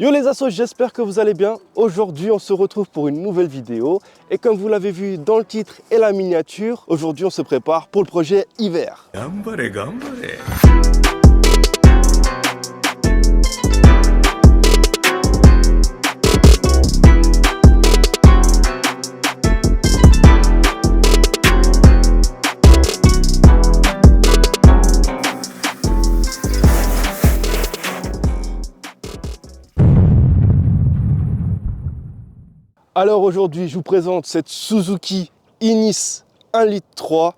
Yo les assos, j'espère que vous allez bien. Aujourd'hui, on se retrouve pour une nouvelle vidéo. Et comme vous l'avez vu dans le titre et la miniature, aujourd'hui, on se prépare pour le projet hiver. Gambare, gambare. Alors aujourd'hui, je vous présente cette Suzuki Ignis 1,3 litre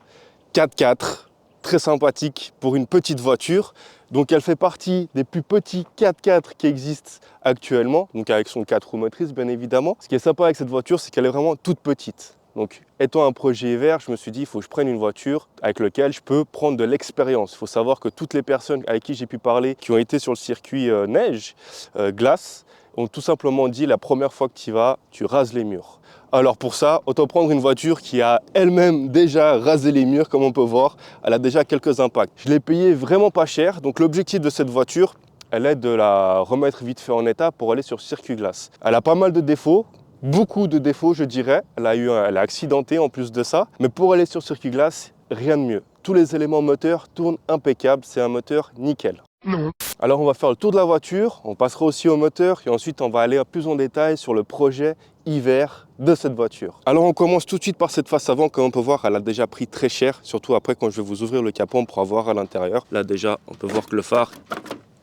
4x4, très sympathique pour une petite voiture. Donc elle fait partie des plus petits 4x4 qui existent actuellement, donc avec son 4 roues motrices bien évidemment. Ce qui est sympa avec cette voiture, c'est qu'elle est vraiment toute petite. Donc étant un projet hiver, je me suis dit il faut que je prenne une voiture avec laquelle je peux prendre de l'expérience. Il faut savoir que toutes les personnes avec qui j'ai pu parler, qui ont été sur le circuit neige, glace, ont tout simplement dit la première fois que tu y vas, tu rases les murs. Alors pour ça, autant prendre une voiture qui a elle-même déjà rasé les murs, comme on peut voir. Elle a déjà quelques impacts. Je l'ai payé vraiment pas cher. Donc l'objectif de cette voiture, elle est de la remettre vite fait en état pour aller sur circuit glace. Elle a pas mal de défauts. Beaucoup de défauts, je dirais. Elle a accidenté en plus de ça. Mais pour aller sur circuit glace, rien de mieux. Tous les éléments moteurs tournent impeccable. C'est un moteur nickel. Non. Alors on va faire le tour de la voiture, on passera aussi au moteur et ensuite on va aller plus en détail sur le projet hiver de cette voiture. Alors on commence tout de suite par cette face avant. Comme on peut voir, elle a déjà pris très cher, surtout après quand je vais vous ouvrir le capot, on pourra voir à l'intérieur. Là déjà, on peut voir que le phare,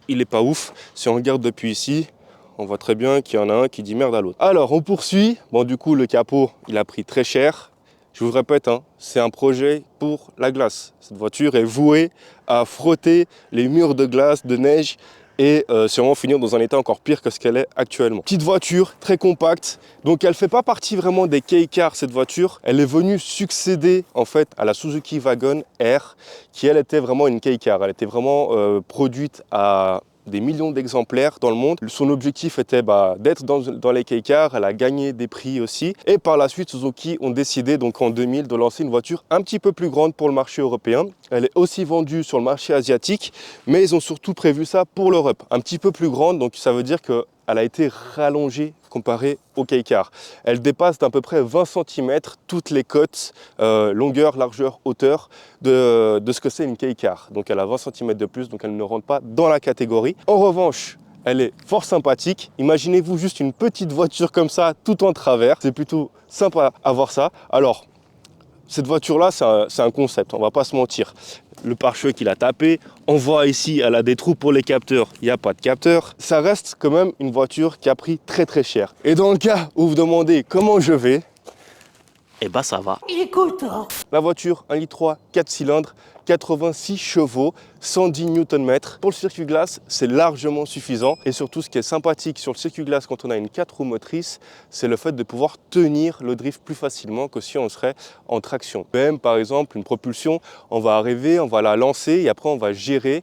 il est pas ouf. Si on regarde depuis ici, on voit très bien qu'il y en a un qui dit merde à l'autre. Alors on poursuit. Bon du coup le capot, il a pris très cher. Je vous répète, c'est un projet pour la glace. Cette voiture est vouée à frotter les murs de glace, de neige et sûrement finir dans un état encore pire que ce qu'elle est actuellement. Petite voiture, très compacte. Donc elle ne fait pas partie vraiment des K-Cars, cette voiture. Elle est venue succéder en fait à la Suzuki Wagon R qui elle était vraiment une K-Car. Elle était vraiment produite à des millions d'exemplaires dans le monde. Son objectif était d'être dans les K-Cars. Elle a gagné des prix aussi. Et par la suite, Suzuki ont décidé donc en 2000 de lancer une voiture un petit peu plus grande pour le marché européen. Elle est aussi vendue sur le marché asiatique, mais ils ont surtout prévu ça pour l'Europe. Un petit peu plus grande, donc ça veut dire qu'elle a été rallongée comparée au K-Car. Elle dépasse d'à peu près 20 cm toutes les cotes, longueur, largeur, hauteur de ce que c'est une K-Car. Donc elle a 20 cm de plus, donc elle ne rentre pas dans la catégorie. En revanche, elle est fort sympathique. Imaginez-vous juste une petite voiture comme ça, tout en travers. C'est plutôt sympa à voir ça. Alors, cette voiture-là, c'est un concept, on va pas se mentir. Le pare-choc, il a tapé. On voit ici, elle a des trous pour les capteurs. Il n'y a pas de capteur. Ça reste quand même une voiture qui a pris très très cher. Et dans le cas où vous demandez comment je vais, eh ben ça va. Il est content. La voiture 1,3 litre 4 cylindres, 86 chevaux, 110 Nm. Pour le circuit glace, c'est largement suffisant. Et surtout, ce qui est sympathique sur le circuit glace quand on a une 4 roues motrices, c'est le fait de pouvoir tenir le drift plus facilement que si on serait en traction. Même par exemple, une propulsion, on va arriver, on va la lancer et après on va gérer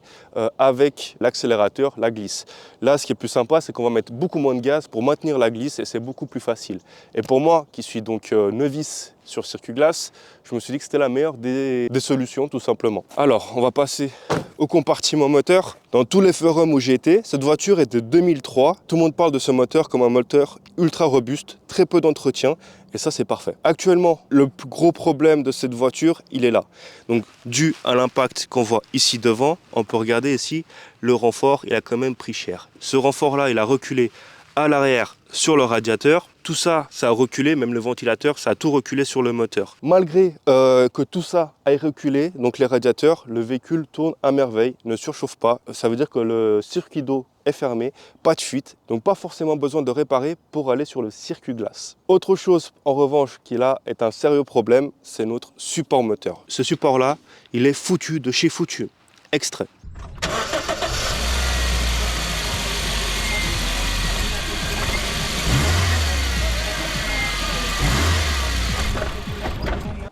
avec l'accélérateur la glisse. Là, ce qui est plus sympa, c'est qu'on va mettre beaucoup moins de gaz pour maintenir la glisse et c'est beaucoup plus facile. Et pour moi, qui suis donc novice sur circuit glace, je me suis dit que c'était la meilleure des solutions tout simplement. Alors, on va passer au compartiment moteur. Dans tous les forums où j'ai été, cette voiture est de 2003. Tout le monde parle de ce moteur comme un moteur ultra robuste, très peu d'entretien et ça c'est parfait. Actuellement, le plus gros problème de cette voiture, il est là. Donc dû à l'impact qu'on voit ici devant, on peut regarder ici, le renfort, il a quand même pris cher. Ce renfort-là, il a reculé à l'arrière sur le radiateur. Tout ça, ça a reculé, même le ventilateur, ça a tout reculé sur le moteur. Malgré que tout ça ait reculé, donc les radiateurs, le véhicule tourne à merveille, ne surchauffe pas. Ça veut dire que le circuit d'eau est fermé, pas de fuite, donc pas forcément besoin de réparer pour aller sur le circuit glace. Autre chose, en revanche, qui là est un sérieux problème, c'est notre support moteur. Ce support-là, il est foutu de chez foutu. Extrait.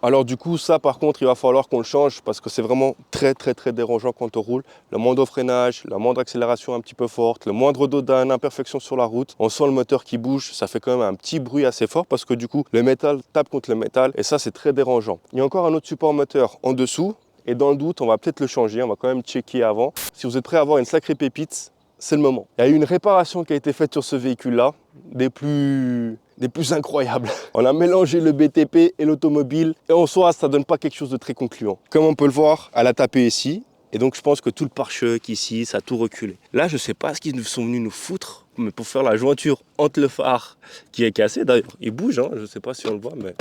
Alors du coup, ça par contre, il va falloir qu'on le change parce que c'est vraiment très dérangeant quand on roule. Le moindre freinage, la moindre accélération un petit peu forte, le moindre dodan, imperfection sur la route, on sent le moteur qui bouge, ça fait quand même un petit bruit assez fort parce que du coup, le métal tape contre le métal et ça, c'est très dérangeant. Il y a encore un autre support moteur en dessous et dans le doute, on va peut-être le changer, on va quand même checker avant. Si vous êtes prêt à avoir une sacrée pépite, c'est le moment. Il y a eu une réparation qui a été faite sur ce véhicule-là, des plus incroyables. On a mélangé le BTP et l'automobile et en soi, ça donne pas quelque chose de très concluant. Comme on peut le voir, elle a tapé ici et donc je pense que tout le pare-choc ici, ça a tout reculé. Là, je sais pas ce qu'ils sont venus nous foutre, mais pour faire la jointure entre le phare qui est cassé, d'ailleurs, il bouge, hein, je sais pas si on le voit, mais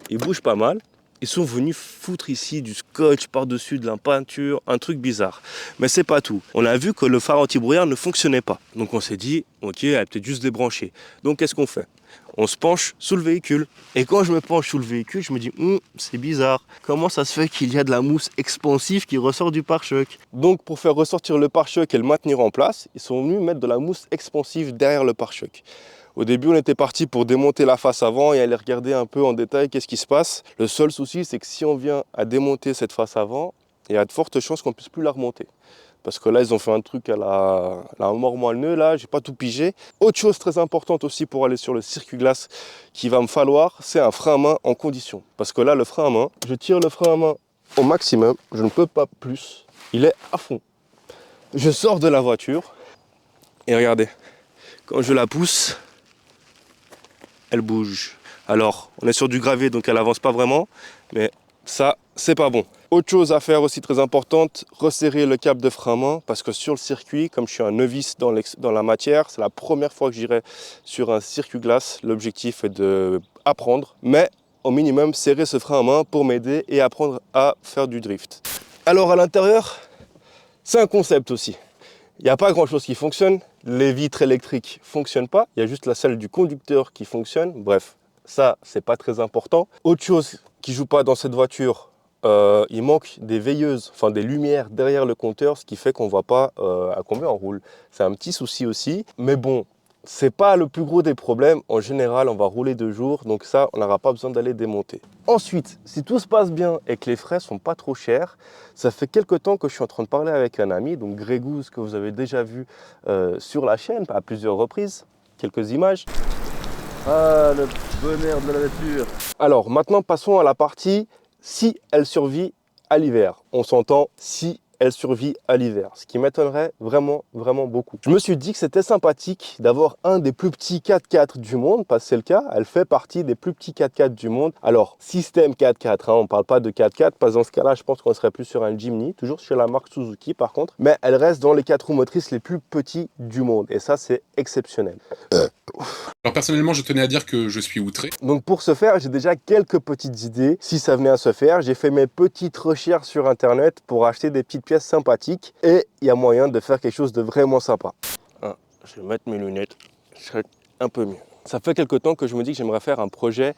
il bouge pas mal. Ils sont venus foutre ici du scotch par-dessus de la peinture, un truc bizarre. Mais c'est pas tout. On a vu que le phare anti-brouillard ne fonctionnait pas. Donc on s'est dit, ok, elle a peut-être juste débranché. Donc qu'est-ce qu'on fait? On se penche sous le véhicule. Et quand je me penche sous le véhicule, je me dis, c'est bizarre. Comment ça se fait qu'il y a de la mousse expansive qui ressort du pare-choc? Donc pour faire ressortir le pare-choc et le maintenir en place, ils sont venus mettre de la mousse expansive derrière le pare-choc. Au début, on était parti pour démonter la face avant et aller regarder un peu en détail qu'est-ce qui se passe. Le seul souci, c'est que si on vient à démonter cette face avant, il y a de fortes chances qu'on ne puisse plus la remonter. Parce que là, ils ont fait un truc à la mort moelle-neu, là, j'ai pas tout pigé. Autre chose très importante aussi pour aller sur le circuit glace qu'il va me falloir, c'est un frein à main en condition. Parce que là, le frein à main, je tire le frein à main au maximum, je ne peux pas plus. Il est à fond. Je sors de la voiture et regardez, quand je la pousse, elle bouge. Alors, on est sur du gravier, donc elle avance pas vraiment, mais ça, c'est pas bon. Autre chose à faire aussi très importante, resserrer le câble de frein à main, parce que sur le circuit, comme je suis un novice dans la matière, c'est la première fois que j'irai sur un circuit glace. L'objectif est d'apprendre, mais au minimum, serrer ce frein à main pour m'aider et apprendre à faire du drift. Alors à l'intérieur, c'est un concept aussi. Il n'y a pas grand chose qui fonctionne, les vitres électriques ne fonctionnent pas, il y a juste la salle du conducteur qui fonctionne, bref, ça c'est pas très important. Autre chose qui ne joue pas dans cette voiture, il manque des veilleuses, enfin des lumières derrière le compteur, ce qui fait qu'on ne voit pas à combien on roule. C'est un petit souci aussi, mais bon, c'est pas le plus gros des problèmes. En général, on va rouler 2 jours, donc ça, on n'aura pas besoin d'aller démonter. Ensuite, si tout se passe bien et que les frais sont pas trop chers, ça fait quelques temps que je suis en train de parler avec un ami, donc Grégouze, que vous avez déjà vu sur la chaîne à plusieurs reprises, quelques images. Ah, le bonheur de la nature. Alors, maintenant, passons à la partie si elle survit à l'hiver. On s'entend si elle survit à l'hiver, ce qui m'étonnerait vraiment beaucoup. Je me suis dit que c'était sympathique d'avoir un des plus petits 4x4 du monde, parce que c'est le cas, elle fait partie des plus petits 4x4 du monde. Alors, système 4x4, hein, on ne parle pas de 4x4, parce que dans ce cas-là, je pense qu'on serait plus sur un Jimny, toujours chez la marque Suzuki par contre, mais elle reste dans les 4 roues motrices les plus petits du monde, et ça, c'est exceptionnel. Alors personnellement, je tenais à dire que je suis outré. Donc pour ce faire, j'ai déjà quelques petites idées. Si ça venait à se faire, j'ai fait mes petites recherches sur internet pour acheter des petites pièces sympathiques et il y a moyen de faire quelque chose de vraiment sympa. Je vais mettre mes lunettes, ce serait un peu mieux. Ça fait quelques temps que je me dis que j'aimerais faire un projet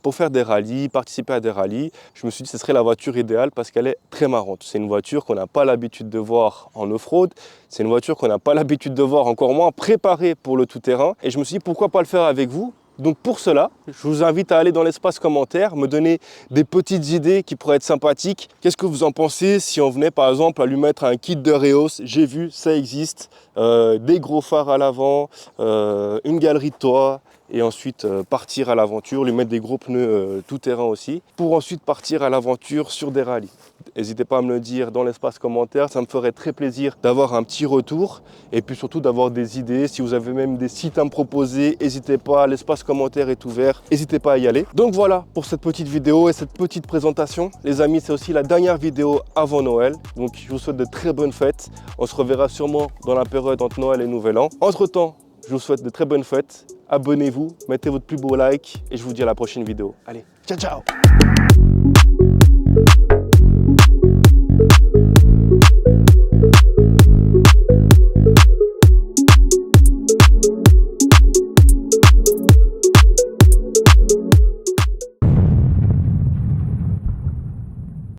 pour faire des rallyes, participer à des rallyes. Je me suis dit que ce serait la voiture idéale parce qu'elle est très marrante. C'est une voiture qu'on n'a pas l'habitude de voir en off-road. C'est une voiture qu'on n'a pas l'habitude de voir, encore moins préparée pour le tout-terrain. Et je me suis dit pourquoi pas le faire avec vous. Donc pour cela, je vous invite à aller dans l'espace commentaire, me donner des petites idées qui pourraient être sympathiques. Qu'est-ce que vous en pensez si on venait par exemple à lui mettre un kit de Reos? J'ai vu, ça existe, des gros phares à l'avant, une galerie de toit et ensuite partir à l'aventure, lui mettre des gros pneus tout-terrain aussi, pour ensuite partir à l'aventure sur des rallyes. N'hésitez pas à me le dire dans l'espace commentaire, ça me ferait très plaisir d'avoir un petit retour et puis surtout d'avoir des idées. Si vous avez même des sites à me proposer, n'hésitez pas, l'espace commentaire est ouvert, n'hésitez pas à y aller. Donc voilà pour cette petite vidéo et cette petite présentation. Les amis, c'est aussi la dernière vidéo avant Noël, donc je vous souhaite de très bonnes fêtes. On se reverra sûrement dans la période entre Noël et Nouvel An. Entre temps, je vous souhaite de très bonnes fêtes, abonnez-vous, mettez votre plus beau like et je vous dis à la prochaine vidéo. Allez, ciao ciao!